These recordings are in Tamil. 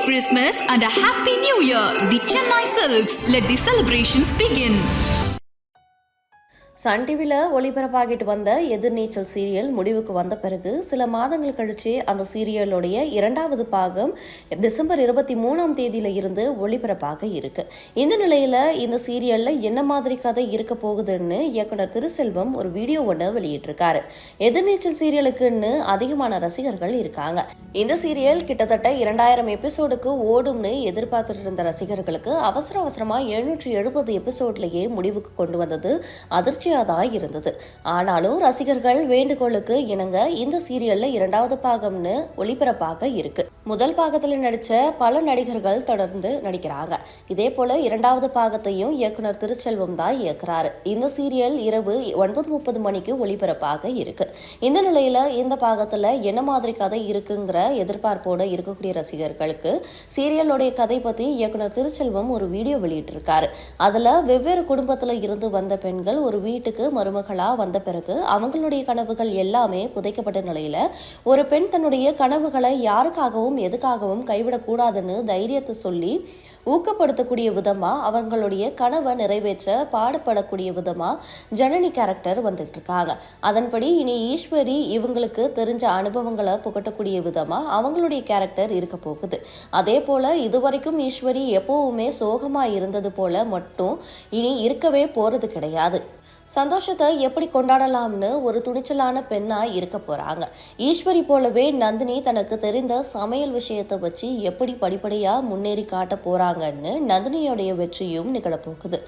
Christmas and a Happy New Year! The Chennai Silks. Let the celebrations begin. Sun டிவியில் ஒளிபரப்பாகிட்டு வந்த எதிர்நீச்சல் சீரியல் முடிவுக்கு வந்த பிறகு சில மாதங்கள் கழிச்சு அந்த சீரியலுடைய 2வது பாகம் டிசம்பர் 23ஆம் தேதியில இருந்து ஒளிபரப்பாக இருக்கு. இந்த நிலையில இந்த சீரியல்ல என்ன மாதிரி கதை இருக்க போகுதுன்னு இயக்குனர் திருச்செல்வம் ஒரு வீடியோ ஒன்று வெளியிட்டிருக்காரு. எதிர்நீச்சல் சீரியலுக்குன்னு அதிகமான ரசிகர்கள் இருக்காங்க. இந்த சீரியல் கிட்டத்தட்ட 2000 எபிசோடுக்கு ஓடும்னு எதிர்பார்த்துட்டு இருந்த ரசிகர்களுக்கு அவசரமா 770 எபிசோட்லயே முடிவுக்கு கொண்டு வந்தது அதிர்ச்சி தான் இருந்தது. ஆனாலும் ரசிகர்கள் வேண்டுகோளுக்கு இணங்க இந்த சீரியல்ல 2வது பாகம்னு ஒளிபரப்பாக இருக்கு. முதல் பாகத்துல நடிச்ச பல நடிகர்கள் தொடர்ந்து நடிக்கிறாங்க. இதே போல 2வது பாகத்தையும் இயக்குனர் திருச்செல்வம் தான் இயக்குறாரு. இந்த சீரியல் இரவு 9:30 மணிக்கு ஒளிபரப்பாக இருக்கு. இந்த நிலையில இந்த பாகத்துல என்ன மாதிரி கதை இருக்குங்கிற எதிர்பார்ப்போட இருக்கக்கூடிய ரசிகர்களுக்கு சீரியலுடைய கதை பத்தி இயக்குனர் திருச்செல்வம் ஒரு வீடியோ வெளியிட்டிருக்காரு. அதுல வெவ்வேறு குடும்பத்துல இருந்து வந்த பெண்கள் ஒரு வீட்டுக்கு மருமகளா வந்த பிறகு அவங்களுடைய கனவுகள் எல்லாமே புதைக்கப்பட்ட நிலையில ஒரு பெண் தன்னுடைய கனவுகளை யாருக்காகவும் எதுக்காகவும் கைவிடக்கூடாதுன்னு தைரியத்தை சொல்லி ஊக்கப்படுத்தக்கூடிய விதமா அவங்களுடைய கனவை நிறைவேற்ற பாடுபடக்கூடிய விதமா ஜனனி கேரக்டர் வந்துட்டு இருக்காங்க. அதன்படி இனி ஈஸ்வரி இவங்களுக்கு தெரிஞ்ச அனுபவங்களை புகட்டக்கூடிய விதமா அவங்களுடைய கேரக்டர் இருக்க போகுது. அதே போல இதுவரைக்கும் ஈஸ்வரி எப்பவுமே சோகமா இருந்தது போல மட்டும் இனி இருக்கவே போறது கிடையாது. சந்தோஷத்தை எப்படி கொண்டாடலாம்னு ஒரு துணிச்சலான பெண்ணா இருக்க போறாங்க. ஈஸ்வரி போலவே நந்தினி தனக்கு தெரிந்த சமையல் விஷயத்தை வச்சு எப்படி படிப்படியா முன்னேறி காட்ட போறாங்கன்னு நந்தினியோடைய வெற்றியும் நிகழப்போகுது.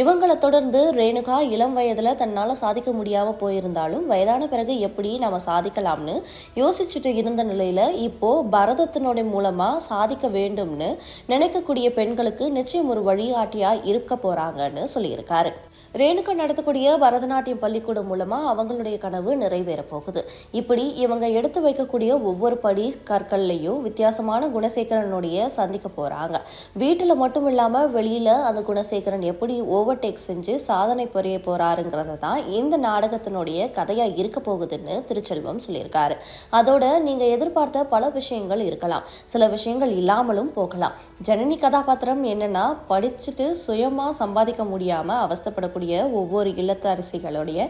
இவங்களை தொடர்ந்து ரேணுகா இளம் வயதுல தன்னால சாதிக்க முடியாம போயிருந்தாலும் வயதான பிறகு எப்படி நம்ம சாதிக்கலாம்னு யோசிச்சுட்டு இருந்த நிலையில இப்போ பரதத்தினுடைய மூலமா சாதிக்க வேண்டும்னு நினைக்கக்கூடிய பெண்களுக்கு நிச்சயம் ஒரு வழிகாட்டியா இருக்க போறாங்கன்னு சொல்லியிருக்காரு. ரேணுகா நடத்தக்கூடிய பரதநாட்டியம் பள்ளிக்கூடம் மூலமா அவங்களுடைய கனவு நிறைவேற போகுது. இப்படி இவங்க எடுத்து வைக்கக்கூடிய ஒவ்வொரு படி கற்கள்லையும் வித்தியாசமான குணசேகரனுடைய சந்திக்க போறாங்க. வீட்டுல மட்டும் இல்லாம வெளியில அந்த குணசேகரன் எப்படி ஓவர்டேக் செஞ்சு சாதனை புரிய போறாருங்கிறத தான் இந்த நாடகத்தினுடைய கதையா இருக்க போகுதுன்னு திருச்செல்வம் சொல்லியிருக்காரு. அதோட நீங்க எதிர்பார்த்த பல விஷயங்கள் இருக்கலாம், சில விஷயங்கள் இல்லாமலும் போகலாம். ஜனனி கதாபாத்திரம் என்னன்னா படிச்சுட்டு சுயமா சம்பாதிக்க முடியாம அவஸ்தப்படக்கூடிய ஒவ்வொரு இல்லத்தரசிகளுடைய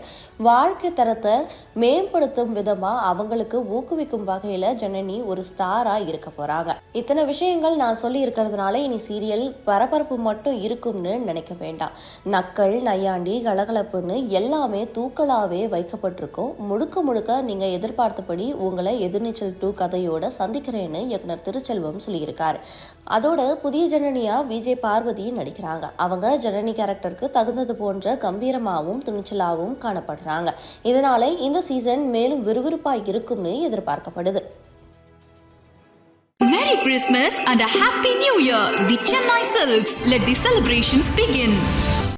வாழ்க்கை தரத்தை மேம்படுத்தும் விதமா அவங்களுக்கு ஊக்குவிக்கும் வகையில ஜனனி ஒரு ஸ்டாரா இருக்க போறாங்க. இத்தனை விஷயங்கள் நான் சொல்லி இருக்கிறதுனால இனி சீரியல் பரபரப்பு மட்டும் இருக்கும்னு நினைக்க வேண்டாம். நக்கல் நையாண்டி கலகலப்புன்னு எல்லாமே தூக்கலாவே வைக்கப்பட்டிருக்கும். முழுக்க நீங்க எதிர்பார்த்தபடி உங்களை எதிர்நீச்சல் 2 கதையோட சந்திக்கிறேன்னு இயக்குனர் திருச்செல்வம் சொல்லியிருக்காரு. அதோட புதிய ஜனனியா விஜய் பார்வதி நடிக்கிறாங்க. அவங்க ஜனனி கேரக்டருக்கு தகுந்தது போன்ற கம்பீரமாகவும் துணிச்சலாகவும் காணப்படுறாங்க. இதனால இந்த சீசன் மேலும் விறுவிறுப்பா இருக்கும்னு எதிர்பார்க்கப்படுது. Merry Christmas and a Happy New Year! The Chennai Silks. Let the celebrations begin.